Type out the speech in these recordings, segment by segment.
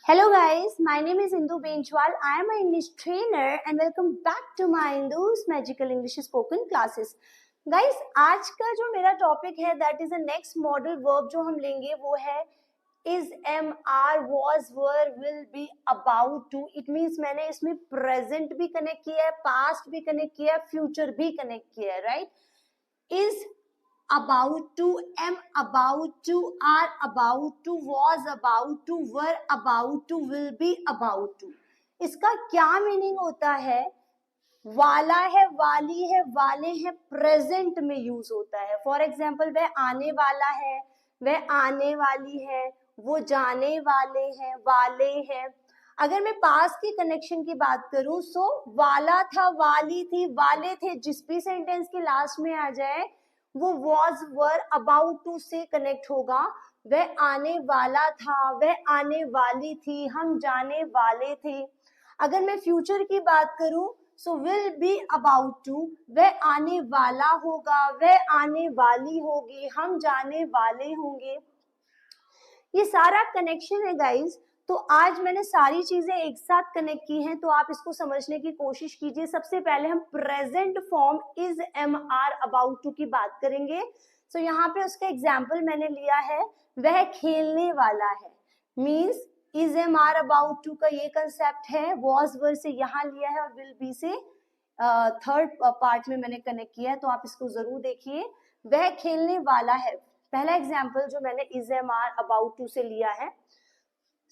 Hello guys, my name is Indu Benchwal. I am an English trainer and welcome back to my Indu's Magical English Spoken Classes. Guys, आज का जो मेरा topic है that is the next model verb जो हम लेंगे वो है is, am, are, was, were, will, be, about to. It means मैंने इसमें present भी कनेक्ट किया है, past भी कनेक्ट किया है, future भी कनेक्ट किया है, right? Is about to, am about to, are about to, was about to, were about to, will be about to. इसका क्या मीनिंग होता है? वाला है, वाली है, वाले हैं, प्रेजेंट में यूज होता है. फॉर एग्जाम्पल वह आने वाला है, वह आने वाली है, वो जाने वाले हैं. अगर मैं पास्ट के कनेक्शन की बात करूं सो वाला था, वाली थी, वाले थे, जिस भी सेंटेंस के लास्ट में आ जाए वो was, were, about to से कनेक्ट होगा. वह आने वाला था, वह आने वाली थी, हम जाने वाले थे. अगर मैं फ्यूचर की बात करूं so will be about to, वह आने वाला होगा, वह आने वाली होगी, हम जाने वाले होंगे. ये सारा कनेक्शन है गाइज. तो आज मैंने सारी चीजें एक साथ कनेक्ट की हैं, तो आप इसको समझने की कोशिश कीजिए. सबसे पहले हम present form is, am, are, about to की बात करेंगे. सो यहाँ पे उसका एग्जाम्पल मैंने लिया है, वह खेलने वाला है. Means is, am, are, about to का ये कंसेप्ट है. वॉज, वर से यहाँ लिया है और विल बी से थर्ड पार्ट में मैंने कनेक्ट किया है, तो आप इसको जरूर देखिए. वह खेलने वाला है, पहला एग्जाम्पल जो मैंने is, am, are, about to से लिया है.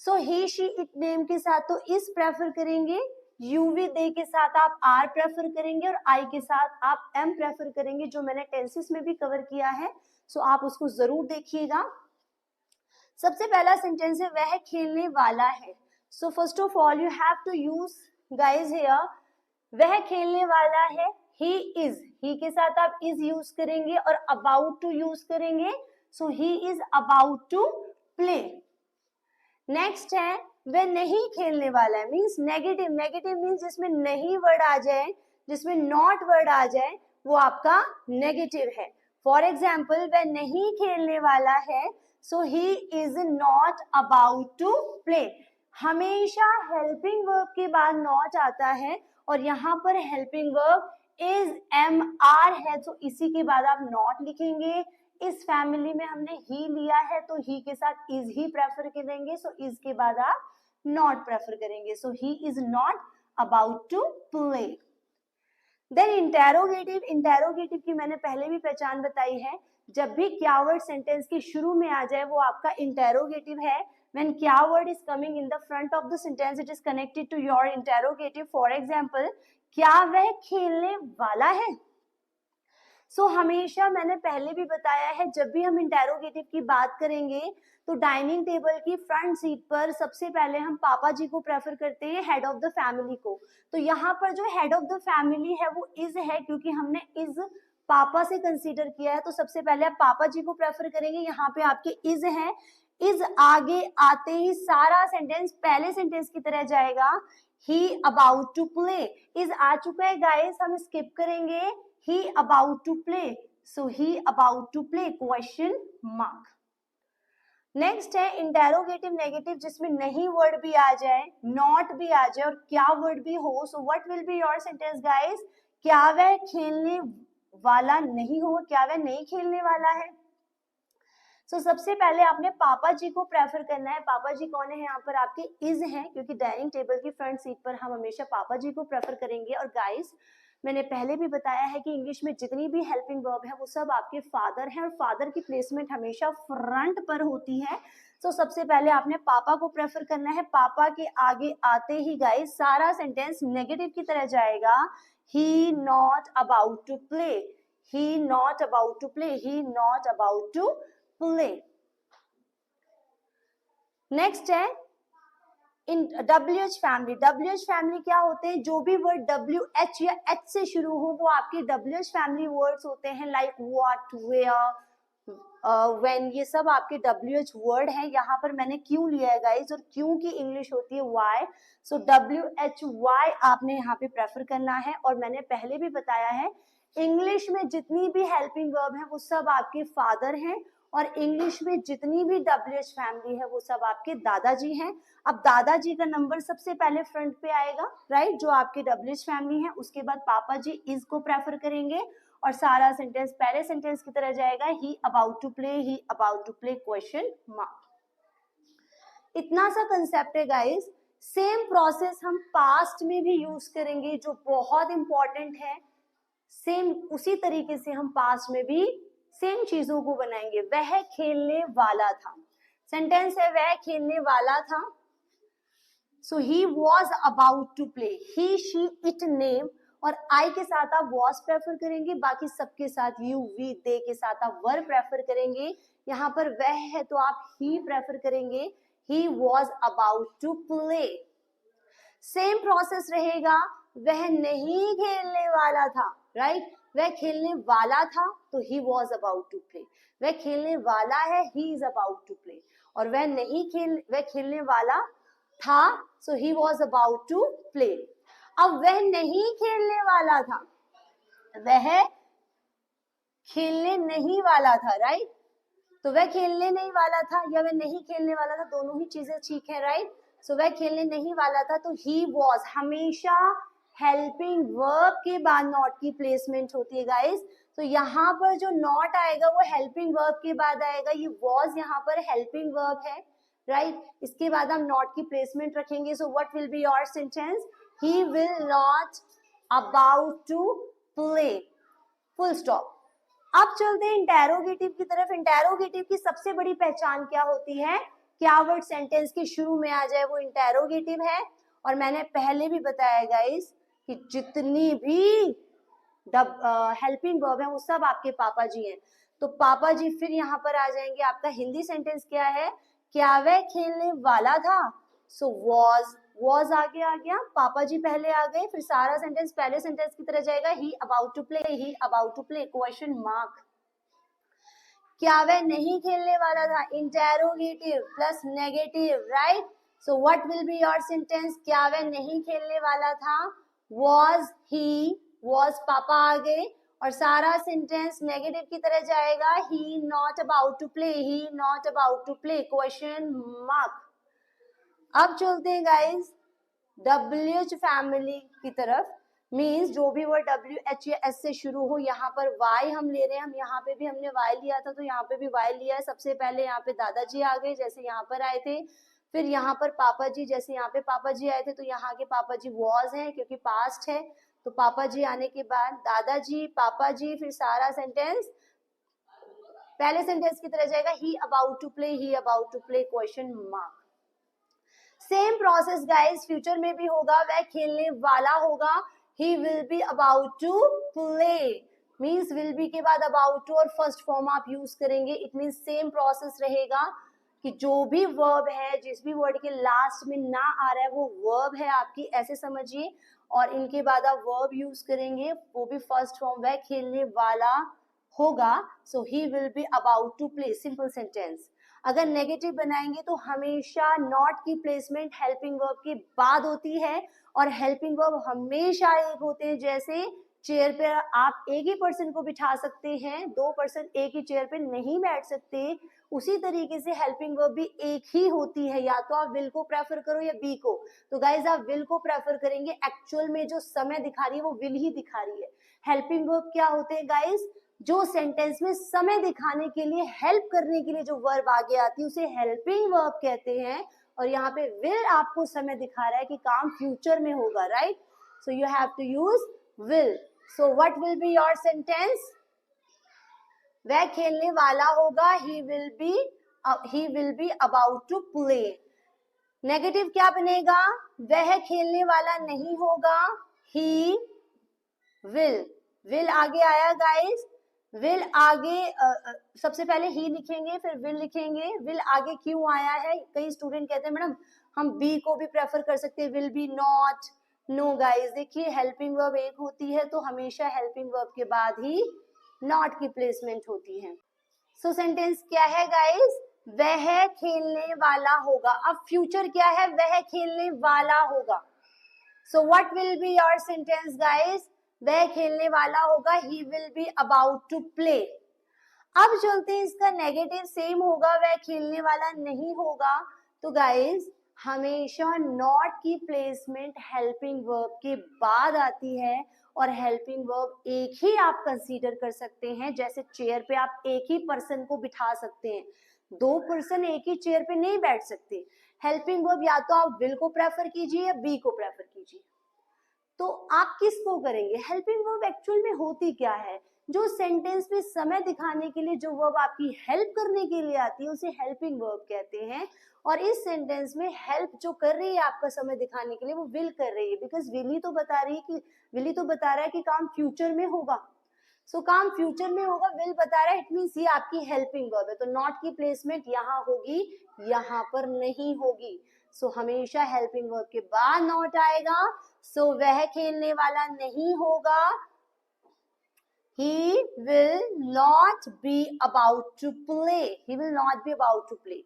So he, she, it, name के साथ तो इस प्रेफर करेंगे, यू वी, दे के साथ आप आर प्रेफर करेंगे और आई के साथ आप एम प्रेफर करेंगे, जो मैंने टेंसेस में भी कवर किया है. सो आप उसको जरूर देखिएगा. सबसे पहला सेंटेंस है वह खेलने वाला है. So first of all you have to use guys here, वह खेलने वाला है. ही इज, ही के साथ आप इज यूज करेंगे और अबाउट टू यूज करेंगे. So he is about to play. Next है वह नहीं खेलने वाला है. मीन्स नेगेटिव, नेगेटिव मीन्स जिसमें नहीं वर्ड आ जाए, जिसमें नॉट वर्ड आ जाए, वो आपका नेगेटिव है. फॉर एग्जाम्पल वह नहीं खेलने वाला है, so he is not about to play. हमेशा हेल्पिंग वर्ब के बाद नॉट आता है और यहाँ पर helping verb is, am, are है, तो इसी के बाद आप नॉट लिखेंगे. इस फैमिली में हमने ही लिया है तो ही के साथ इज ही प्रेफर करेंगे. सो इज के बाद आप नॉट प्रेफर करेंगे. So he is not about to play. Then interrogative, interrogative की मैंने पहले भी पहचान बताई है. जब भी क्या वर्ड सेंटेंस के शुरू में आ जाए वो आपका इंटेरोगेटिव है. When क्या word is coming in the front of the sentence, it is connected to your interrogative. For example, क्या वह खेलने वाला है. सो हमेशा मैंने पहले भी बताया है, जब भी हम इंटेरोगेटिव की बात करेंगे तो डाइनिंग टेबल की फ्रंट सीट पर सबसे पहले हम पापा जी को प्रेफर करते हैं, हेड ऑफ द फैमिली को. तो यहाँ पर जो हेड ऑफ द फैमिली है वो इज है, क्योंकि हमने इज पापा से कंसीडर किया है. तो सबसे पहले आप पापा जी को प्रेफर करेंगे. यहाँ पे आपके इज है. इज आगे आते ही सारा सेंटेंस पहले सेंटेंस की तरह जाएगा. He about to play, is आ चुका है गाइस, हम स्किप करेंगे. he about to play, so he about to play question mark. Next है इंटेरोगेटिव नेगेटिव, जिसमें नहीं वर्ड भी आ जाए, नॉट भी आ जाए और क्या वर्ड भी हो. सो what will be your sentence guys? क्या वह खेलने वाला नहीं हो, क्या वह नहीं खेलने वाला है. सो सबसे पहले आपने पापा जी को प्रेफर करना है. पापा जी कौन है यहाँ पर? आपके इज हैं, क्योंकि डाइनिंग टेबल की फ्रंट सीट पर हम हमेशा पापा जी को प्रेफर करेंगे. और गाइस मैंने पहले भी बताया है कि इंग्लिश में जितनी भी हेल्पिंग वर्ब है वो सब आपके फादर हैं और फादर की प्लेसमेंट हमेशा फ्रंट पर होती है. तो सबसे पहले आपने पापा को प्रेफर करना है. पापा के आगे आते ही गाइस सारा सेंटेंस नेगेटिव की तरह जाएगा. He not about to play, he not about to play, he not about to play. Next है in WH family. WH family क्या होते हैं? जो भी वर्ड WH या H से शुरू हो वो आपके WH फैमिली वर्ड्स होते हैं. लाइक व्हाट, वेयर, व्हेन, ये सब आपके WH वर्ड हैं. यहाँ पर मैंने क्यों लिया है गाइस, और क्यों की इंग्लिश होती है वाई. सो WHY आपने यहाँ पे प्रेफर करना है. और मैंने पहले भी बताया है इंग्लिश में जितनी भी हेल्पिंग वर्ब है वो सब आपके फादर हैं और इंग्लिश में जितनी भी WH फैमिली है वो सब आपके दादाजी हैं। अब दादाजी का नंबर सबसे पहले फ्रंट पे आएगा, राइट, जो आपके WH फैमिली है। उसके बाद पापा जी इज को प्रेफर करेंगे और सारा सेंटेंस पहले सेंटेंस की तरह जाएगा, he about to play, he about to play question mark. इतना सा कंसेप्ट है गाइस। सेम प्रोसेस हम पास्ट में भी यूज करेंगे जो बहुत इंपॉर्टेंट है। सेम उसी तरीके से हम पास्ट में भी सेम चीजों को बनाएंगे। वह खेलने वाला था, सेंटेंस है वह खेलने वाला था। So he was about to play, he she it name, और आई के साथ आप वॉज प्रेफर करेंगे, बाकी सबके साथ यू वी दे के साथ आप वर प्रेफर करेंगे। यहाँ पर वह है तो आप ही प्रेफर करेंगे, he was about to play. Same process रहेगा, वह नहीं खेलने वाला था, राइट, वह खेलने वाला था तो he was about to play. वह खेलने वाला है, he is about to play. और वह खेलने वाला था, so he was about to play. अब वह नहीं खेलने वाला था, वह खेलने नहीं वाला था, राइट, तो वह खेलने नहीं वाला था या वह नहीं खेलने वाला था, दोनों ही चीजें ठीक है, राइट। सो वह खेलने नहीं वाला था तो ही वॉज, हमेशा हेल्पिंग वर्ब के बाद नॉट की प्लेसमेंट होती है गाइस। तो यहाँ पर जो नॉट आएगा वो हेल्पिंग वर्ब के बाद आएगा, ये वॉज यहाँ पर हेल्पिंग वर्ब है, राइट। इसके बाद हम नॉट की प्लेसमेंट रखेंगे। So what will be your sentence, he will not about to play, full stop. अब चलते हैं इंटेरोगेटिव की तरफ। इंटेरोगेटिव की सबसे बड़ी पहचान क्या होती है, क्या वर्ड सेंटेंस के शुरू में आ जाए वो इंटेरोगेटिव है। और मैंने पहले भी बताया गाइस कि जितनी भी हेल्पिंग वर्ब है वो सब आपके पापा जी हैं। तो पापा जी फिर यहाँ पर आ जाएंगे। आपका हिंदी सेंटेंस क्या है, क्या वह खेलने वाला था, सो वॉज आगे आ गया, पापा जी पहले आ गए, फिर सारा सेंटेंस पहले सेंटेंस की तरह जाएगा, he about to play, he about to play question mark. क्या वह नहीं खेलने वाला था, interrogative plus negative, right. So what will be your sentence, क्या वह नहीं खेलने वाला था, वॉज ही, वॉज पापा आ गए और सारा सेंटेंस नेगेटिव की तरह जाएगा, he not about to play, he not about to play question mark. अब चलते हैं गाइस WH फैमिली की तरफ। मीन्स जो भी वर्ड WH या S से शुरू हो, यहाँ पर Y हम ले रहे हैं। हम यहाँ पे भी हमने Y लिया था तो यहाँ पे भी Y लिया है। सबसे पहले यहाँ पे दादाजी आ गए जैसे यहाँ पर आए थे, फिर यहाँ पर पापा जी जैसे यहाँ पे पापा जी आए थे, तो यहाँ के पापा जी वॉज हैं क्योंकि पास्ट है। तो पापा जी आने के बाद दादाजी, पापा जी, फिर सारा सेंटेंस पहले सेंटेंस की तरह जाएगा, he about to play, he about to play question mark. Same process guys future में भी होगा, वह खेलने वाला होगा, he will be about to play, means will be के बाद about to और फर्स्ट फॉर्म आप यूज करेंगे। इट मीन्स सेम प्रोसेस रहेगा कि जो भी वर्ब है, जिस भी वर्ड के लास्ट में ना आ रहा है वो वर्ब है आपकी, ऐसे समझिए। और इनके बाद आप वर्ब यूज करेंगे, वो भी फर्स्ट फॉर्म, वह खेलने वाला होगा, so he will be about to play, simple sentence. अगर नेगेटिव बनाएंगे तो हमेशा नॉट की प्लेसमेंट हेल्पिंग वर्ब के बाद होती है, और हेल्पिंग वर्ब हमेशा एक होते हैं। जैसे चेयर पे आप एक ही पर्सन को बिठा सकते हैं, दो पर्सन एक ही चेयर पे नहीं बैठ सकते, उसी तरीके से हेल्पिंग वर्ब भी एक ही होती है। या तो आप विल को प्रेफर करो या बी को, तो गाइज आप विल को प्रेफर करेंगे। एक्चुअल में जो समय दिखा रही है वो विल ही दिखा रही है। हेल्पिंग वर्ब क्या होते हैं गाइज, जो सेंटेंस में समय दिखाने के लिए, हेल्प करने के लिए जो वर्ब आगे आती है उसे हेल्पिंग वर्ब कहते हैं। और यहाँ पे विल आपको समय दिखा रहा है कि काम फ्यूचर में होगा, right. So you have to use will. So what will be your sentence, वह खेलने वाला होगा, he will be about to play. Negative क्या बनेगा, वह खेलने वाला नहीं होगा, ही विल आगे आया गाइस, विल आगे सबसे पहले ही लिखेंगे फिर विल लिखेंगे। विल आगे क्यों आया है, कई स्टूडेंट कहते हैं मैडम हम बी को भी प्रेफर कर सकते हैं, will be not. No guys, देखिए हेल्पिंग वर्ब एक होती है तो हमेशा हेल्पिंग वर्ब के बाद ही नॉट की प्लेसमेंट होती है। सो सेंटेंस क्या है गाइस, वह खेलने वाला होगा। अब फ्यूचर क्या है, वह खेलने वाला होगा। So what will be your sentence guys, वह खेलने वाला होगा, he will be about to play. अब चलते हैं इसका नेगेटिव, सेम होगा, वह खेलने वाला नहीं होगा। तो गाइस हमेशा नॉट की प्लेसमेंट हेल्पिंग वर्ब के बाद आती है, और हेल्पिंग वर्ब एक ही आप कंसीडर कर सकते हैं। जैसे चेयर पे आप एक ही पर्सन को बिठा सकते हैं, दो पर्सन एक ही चेयर पे नहीं बैठ सकते। हेल्पिंग वर्ब या तो आप विल को प्रेफर कीजिए या बी को प्रेफर कीजिए। तो आप किसको करेंगे? हेल्पिंग वर्ब एक्चुअल में होती क्या है? जो सेंटेंस में समय दिखाने के लिए जो वर्ब आपकी हेल्प करने के लिए आती है उसे हेल्पिंग वर्ब कहते हैं। और इस सेंटेंस में हेल्प जो कर रही है आपका समय दिखाने के लिए वो विल कर रही है, बिकॉज विल ही तो बता रही है कि विल ही तो बता रहा है कि काम फ्यूचर में होगा। सो काम फ्यूचर में होगा, विल बता रहा है, इट मींस ये आपकी हेल्पिंग वर्ब है। तो नॉट की प्लेसमेंट यहाँ होगी, यहाँ पर नहीं होगी। सो हमेशा हेल्पिंग वर्ब के बाद नॉट आएगा। सो वह खेलने वाला नहीं होगा, he will not be about to play, he will not be about to play.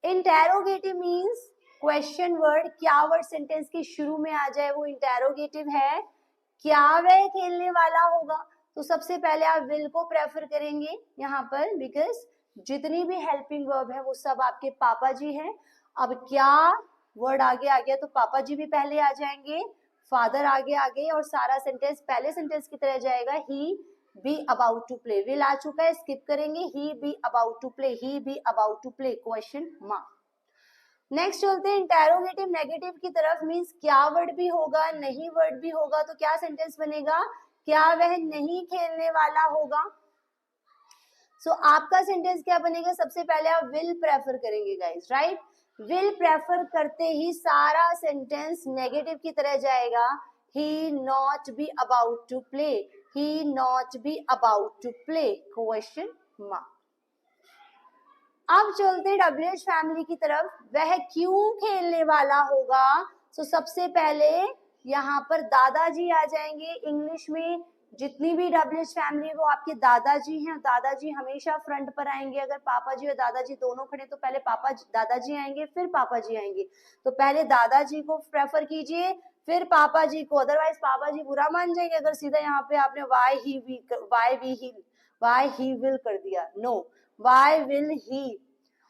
Interrogative means question word, क्या वर्ड सेंटेंस के शुरू में आ जाए वो इंटेरोगेटिव है। क्या वह खेलने वाला होगा? तो सबसे पहले आप विल को प्रेफर करेंगे यहाँ पर, बिकॉज जितनी भी हेल्पिंग वर्ब है वो सब आपके पापा जी हैं। अब क्या वर्ड आगे आ गया तो पापा जी भी पहले आ जाएंगे, फादर आगे आ गए, और सारा सेंटेंस पहले सेंटेंस की तरह जाएगा। He be about to play, will आ चुका है, स्किप करेंगे। He be about to play, he be about to play, question mark. Next चलते हैं इंटेरोगेटिव नेगेटिव की तरफ, मींस क्या वर्ड भी होगा नहीं वर्ड भी होगा। तो क्या सेंटेंस बनेगा? क्या वह नहीं खेलने वाला होगा? सो आपका सेंटेंस क्या बनेगा? सबसे पहले आप विल प्रेफर करेंगे गाइस, राइट। विल प्रेफर करते ही सारा सेंटेंस नेगेटिव की तरह जाएगा। He not be about to play, he not be about to play, question mark. अब चलते हैं WH फैमिली की तरफ, वह क्यों खेलने वाला होगा। तो सबसे पहले यहाँ पर दादाजी आ जाएंगे। इंग्लिश में जितनी भी WH फैमिली है वो आपके दादाजी हैं, दादाजी हमेशा फ्रंट पर आएंगे। अगर पापा जी और दादाजी दोनों खड़े तो पहले दादाजी आएंगे फिर पापा जी आएंगे। तो पहले दादाजी को प्रेफर कीजिए फिर पापा जी को, अदरवाइज पापा जी बुरा मान जाएंगे अगर सीधा यहाँ पे आपने वाई ही विल कर दिया। नो, वाई विल ही,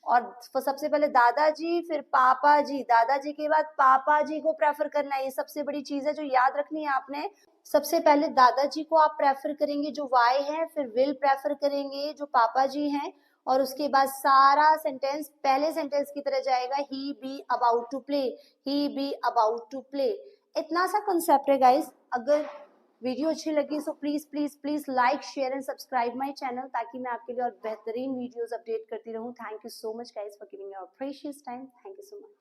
और सबसे पहले दादाजी फिर पापा जी, दादाजी के बाद पापा जी को प्रेफर करना है। ये सबसे बड़ी चीज है जो याद रखनी है आपने। सबसे पहले दादाजी को आप प्रेफर करेंगे जो वाई है, फिर विल प्रेफर करेंगे जो पापा जी हैं, और उसके बाद सारा सेंटेंस पहले सेंटेंस की तरह जाएगा। He be about to play, he be about to play. इतना सा कंसेप्ट है गाइस। अगर वीडियो अच्छी लगी so please please please like share and subscribe my channel, ताकि मैं आपके लिए और बेहतरीन वीडियोस अपडेट करती रहूं। Thank you so much guys for giving your precious time. Thank you so much.